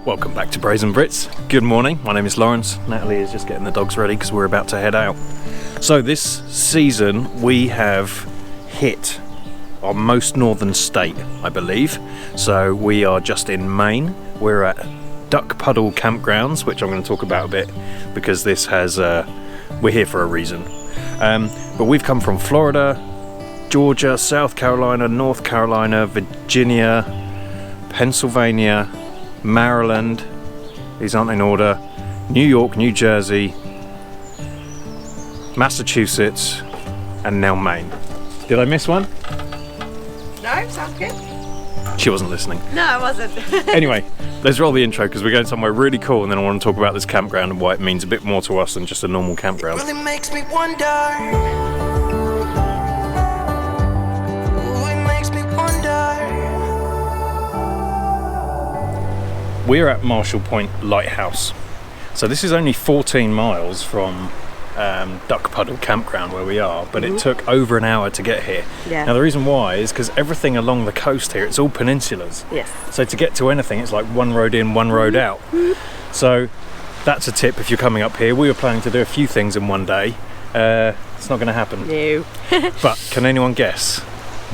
Welcome back to Brazen Brits. Good morning, my name is Lawrence. Natalie is just getting the dogs ready because we're about to head out. So this season we have hit our most northern state, I believe. So we are just in Maine. We're at Puddle campgrounds, which I'm going to talk about a bit because this has, we're here for a reason. But we've come from Florida, Georgia, South Carolina, North Carolina, Virginia, Pennsylvania, Maryland, these aren't in order, New York, New Jersey, Massachusetts, and now Maine. Did I miss one? No, sounds good. She wasn't listening. No, I wasn't. Anyway, let's roll the intro because we're going somewhere really cool, and then I want to talk about this campground and why it means a bit more to us than just a normal campground. It really makes me wonder. We're at Marshall Point Lighthouse. So this is only 14 miles from Puddle campground where we are, but it took over an hour to get here. Yeah. Now the reason why is because everything along the coast here, it's all peninsulas. Yes. So to get to anything, it's like one road in, one road out. So that's a tip if you're coming up here. We were planning to do a few things in one day. It's not going to happen. No. But can anyone guess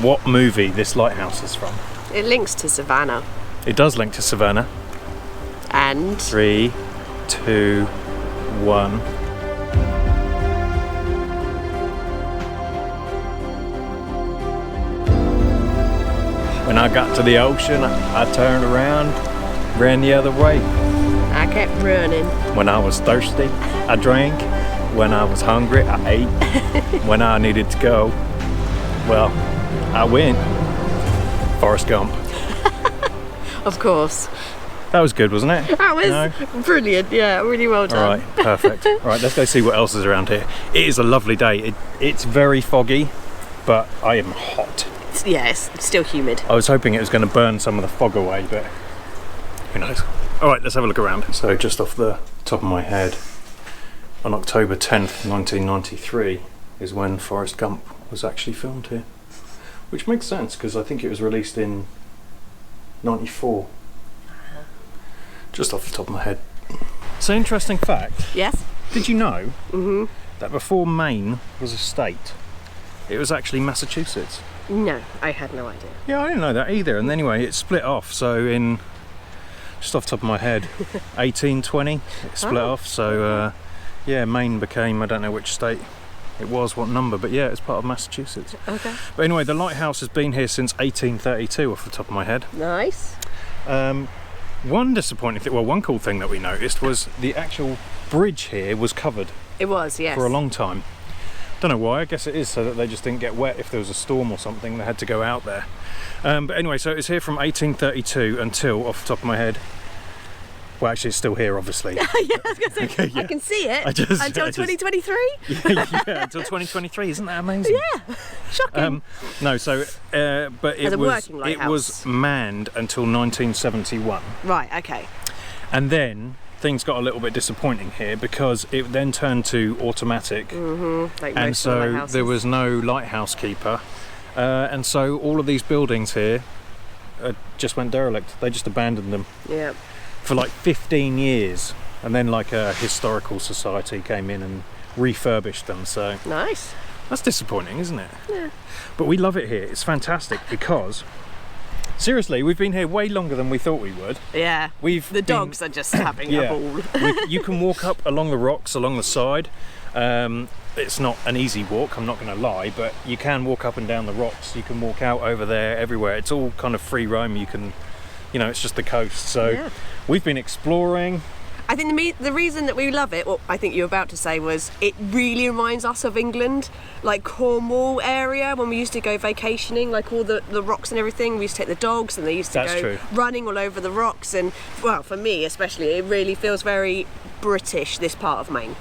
what movie this lighthouse is from? It links to Savannah. It does link to Savannah. And 3, 2, 1. When I got to the ocean, I turned around, ran the other way. I kept running. When I was thirsty, I drank. When I was hungry, I ate. When I needed to go, well, I went. Forrest Gump. Of course. That was good, wasn't it? That was brilliant. Yeah, really well done. All right, perfect. All right, let's go see what else is around here. It is a lovely day. It's very foggy, but I am hot. Yes, it's still humid. I was hoping it was going to burn some of the fog away, but who knows. All right, let's have a look around. So just off the top of my head, on October 10th, 1993 is when Forrest Gump was actually filmed here, which makes sense because I think it was released in 94. Just off the top of my head. So interesting fact. Yes. Did you know that before Maine was a state, it was actually Massachusetts? No, I had no idea. Yeah, I didn't know that either. And anyway, it split off. So in, just off the top of my head, 1820, it split off. So yeah, Maine became, I don't know which state it was, what number, but yeah, it's part of Massachusetts. Okay. But anyway, the lighthouse has been here since 1832 off the top of my head. Nice. One disappointing thing, well, one cool thing that we noticed was the actual bridge here was covered. It was, yes. For a long time. Don't know why, I guess it is so that they just didn't get wet if there was a storm or something, they had to go out there. But anyway, so it's here from 1832 until, off the top of my head, well, actually it's still here, obviously. Yeah, I was going to say, Okay, yeah. I can see it until 2023. yeah, until 2023, isn't that amazing? Yeah, shocking. No, so, but As a it working was manned until 1971. Right, okay. And then things got a little bit disappointing here because it then turned to automatic, Like and most so lighthouses. there was no lighthouse keeper, and so all of these buildings here just went derelict. They just abandoned them Yeah. for like 15 years, and then like a historical society came in and refurbished them. So Nice. that's disappointing, isn't it? Yeah. But we love it here. It's fantastic because seriously, we've been here way longer than we thought we would. Yeah. The dogs are just having a ball. You can walk up along the rocks along the side. It's not an easy walk, I'm not going to lie, but you can walk up and down the rocks. You can walk out over there, everywhere. It's all kind of free roam. You can, you know, it's just the coast. So Yeah. we've been exploring. I think the reason that we love it, what I think you were about to say, was it really reminds us of England, like Cornwall area, when we used to go vacationing, like all the rocks and everything. We used to take the dogs and they used to That's go true. running all over the rocks. And, well, for me especially, it really feels very British, this part of Maine.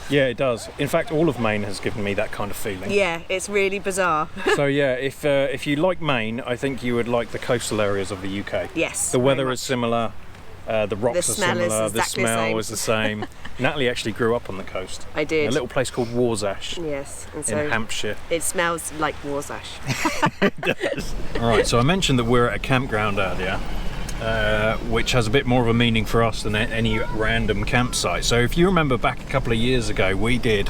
Yeah, it does. In fact, all of Maine has given me that kind of feeling. Yeah, it's really bizarre. So yeah, if you like Maine, I think you would like the coastal areas of the UK. Yes. The weather very is much. similar. The rocks The are smell is similar. The exactly the smell same. is the same. Natalie actually grew up on the coast. I did. In a little place called Warsash Yes, and so in Hampshire. it smells like Warsash. All right, so I mentioned that we're at a campground earlier, which has a bit more of a meaning for us than any random campsite. So if you remember back a couple of years ago, we did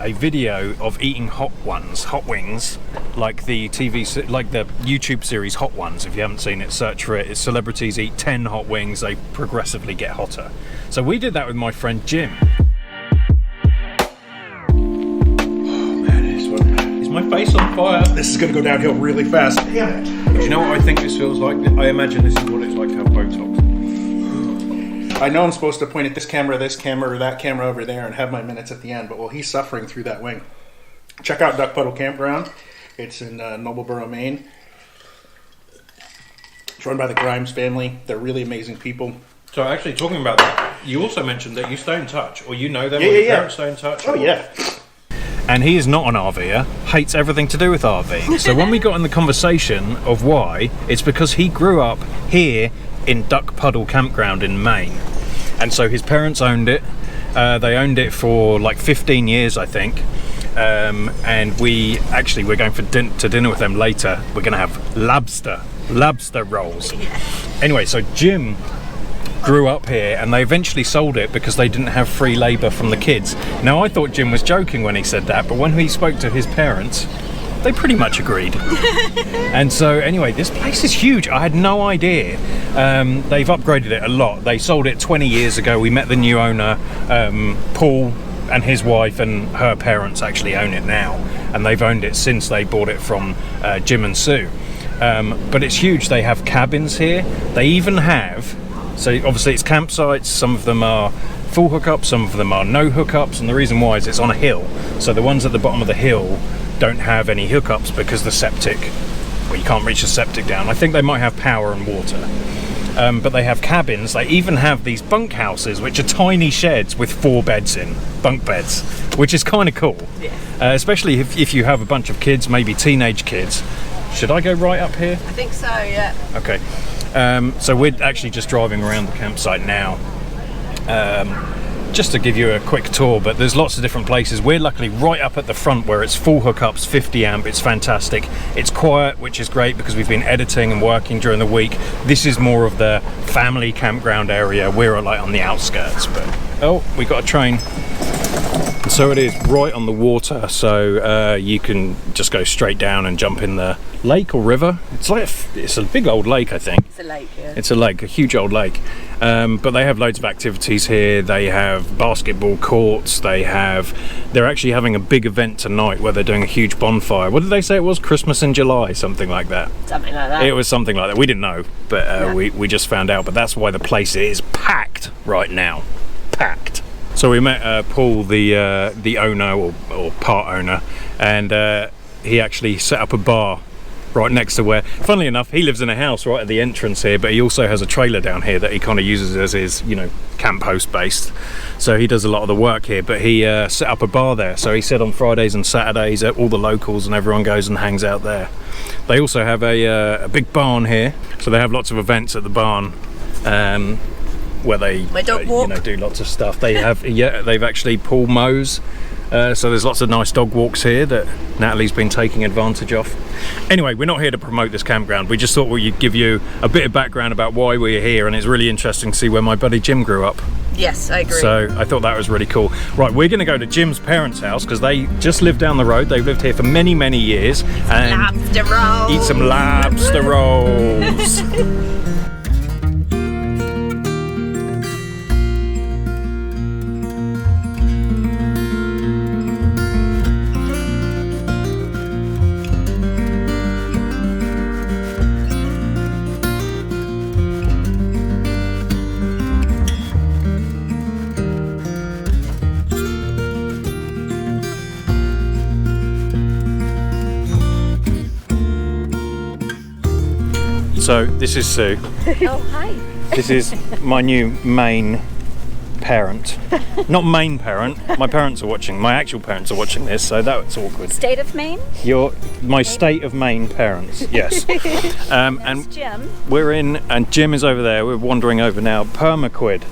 a video of eating hot wings, like the like the YouTube series Hot Ones. If you haven't seen it, search for it. It's celebrities eat 10 hot wings, they progressively get hotter. So we did that with my friend Jim. My face on fire. This is going to go downhill really fast. Damn it. Do you know what I think this feels like? I imagine this is what it's like to have Botox. I know I'm supposed to point at this camera, or that camera over there, and have my minutes at the end, but well, he's suffering through that wing. Check out Puddle Campground. It's in Nobleboro, Maine. It's run by the Grimes family. They're really amazing people. So actually, talking about that, you also mentioned that you stay in touch, or you know them, or your parents stay in touch. Oh, yeah. And he is not an RVer, hates everything to do with RVing. So when we got in the conversation of why, it's because he grew up here in Puddle Campground in Maine. And so his parents owned it. They owned it for like 15 years, I think. And we're going to dinner with them later. We're going to have Lahbstah rolls. Anyway, so Jim grew up here, and they eventually sold it because they didn't have free labour from the kids. Now I thought Jim was joking when he said that, but when he spoke to his parents, they pretty much agreed. And so anyway, this place is huge. I had no idea. They've upgraded it a lot. They sold it 20 years ago. We met the new owner, Paul, and his wife and her parents actually own it now, and they've owned it since they bought it from Jim and Sue. But it's huge. They have cabins here. They even have, so obviously it's campsites, some of them are full hookups, some of them are no hookups, and the reason why is it's on a hill, so the ones at the bottom of the hill don't have any hookups because the septic, well, you can't reach the septic down. I think they might have power and water, but they have cabins. They even have these bunk houses, which are tiny sheds with 4 beds in, bunk beds, which is kind of cool. Yeah. Especially if you have a bunch of kids, maybe teenage kids. Should I go right up here? I think so, yeah. Okay. So we're actually just driving around the campsite now, just to give you a quick tour, but there's lots of different places. We're luckily right up at the front where it's full hookups, 50 amp, it's fantastic. It's quiet, which is great because we've been editing and working during the week. This is more of the family campground area. We're like on the outskirts, but oh, we got a train. So it is right on the water, so you can just go straight down and jump in the lake or river. It's a big old lake, I think. It's a lake, yeah. It's a lake, a huge old lake. But they have loads of activities here. They have basketball courts. They're actually having a big event tonight where they're doing a huge bonfire. What did they say it was? Christmas in July, something like that. Something like that. It was something like that. We didn't know, but no. we just found out. But that's why the place is packed right now. Packed. So we met Paul, the owner or part owner, and he actually set up a bar right next to where, funnily enough, he lives in a house right at the entrance here, but he also has a trailer down here that he kind of uses as his, camp host based. So he does a lot of the work here, but he set up a bar there. So he said on Fridays and Saturdays, all the locals and everyone goes and hangs out there. They also have a big barn here, so they have lots of events at the barn. Where they do lots of stuff. They have they've actually Paul mows, so there's lots of nice dog walks here that Natalie's been taking advantage of. Anyway, we're not here to promote this campground. We just thought we'd give you a bit of background about why we're here, and it's really interesting to see where my buddy Jim grew up. Yes, I agree. So I thought that was really cool. Right, we're going to go to Jim's parents' house because they just live down the road. They've lived here for many, many years. And lobster rolls. Eat some lobster rolls. So this is Sue. Oh, hi. This is my new Maine parent. Not Maine parent. My parents are watching. My actual parents are watching this, so that's awkward. State of Maine? My state of Maine parents. Yes. And Jim. we're in, and Jim is over there. We're wandering over now. Pemaquid.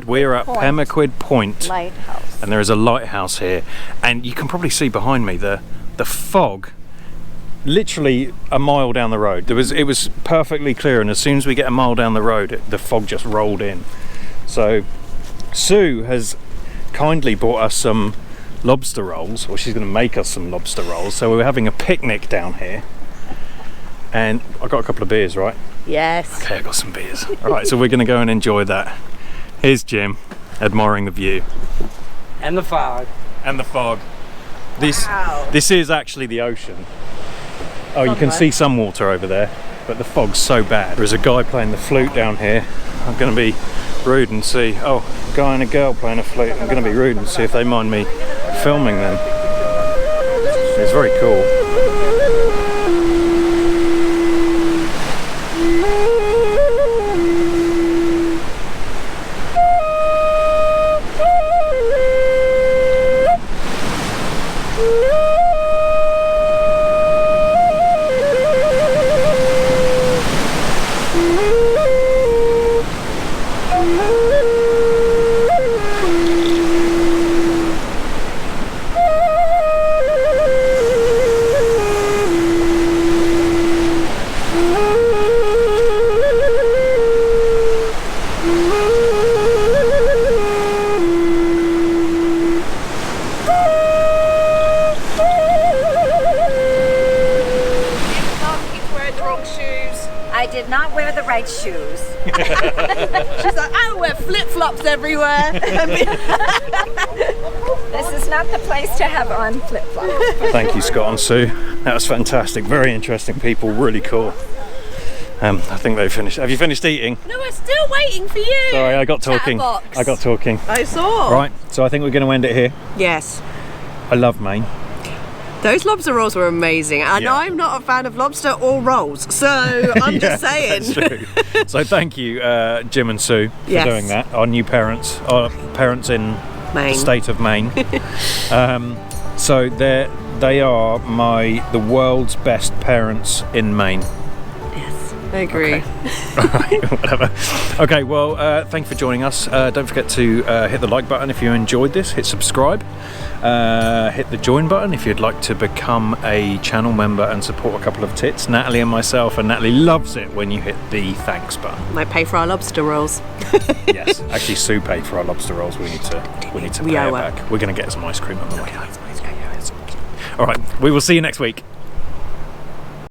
We're at Pemaquid Point Lighthouse. and there is a lighthouse here. And you can probably see behind me the fog literally a mile down the road. It was perfectly clear, and as soon as we get a mile down the road, the fog just rolled in. So Sue has kindly bought us some lobster rolls, or she's going to make us some lobster rolls. So we're having a picnic down here, and I got a couple of beers, right? Yes. Okay, I got some beers. All right, so we're going to go and enjoy that. Here's Jim admiring the view And the fog. and the fog. Wow. This is actually the ocean. Oh, you can see some water over there, but the fog's so bad. There's a guy playing the flute down here. I'm going to be rude and see, oh, a guy and a girl playing a flute. I'm going to be rude and see if they mind me filming them. It's very cool. I did not wear the right shoes. She's like, I wear flip-flops everywhere. This is not the place to have on flip-flops. Thank you, Scott and Sue. That was fantastic. Very interesting people. Really cool. I think they finished. Have you finished eating? No, we're still waiting for you. Sorry, I got talking. Chatterbox. I got talking. I saw. Right, so I think we're going to end it here. Yes. I love Maine. Those lobster rolls were amazing, and Yeah. I'm not a fan of lobster or rolls, so I'm just saying. That's true. So thank you, Jim and Sue, for Yes. doing that. Our new parents, our parents in Maine. the state of Maine. So they are the world's best parents in Maine. Yes, I agree. Whatever. Okay, well, thank you for joining us. Don't forget to hit the like button if you enjoyed this. Hit subscribe. Hit the join button if you'd like to become a channel member and support a couple of tits. Natalie and myself, and Natalie loves it when you hit the thanks button. Might pay for our lobster rolls. Yes, actually, Sue paid for our lobster rolls. We need to We pay owe her her. back. We're going to get some ice cream on the way home. All right, we will see you next week.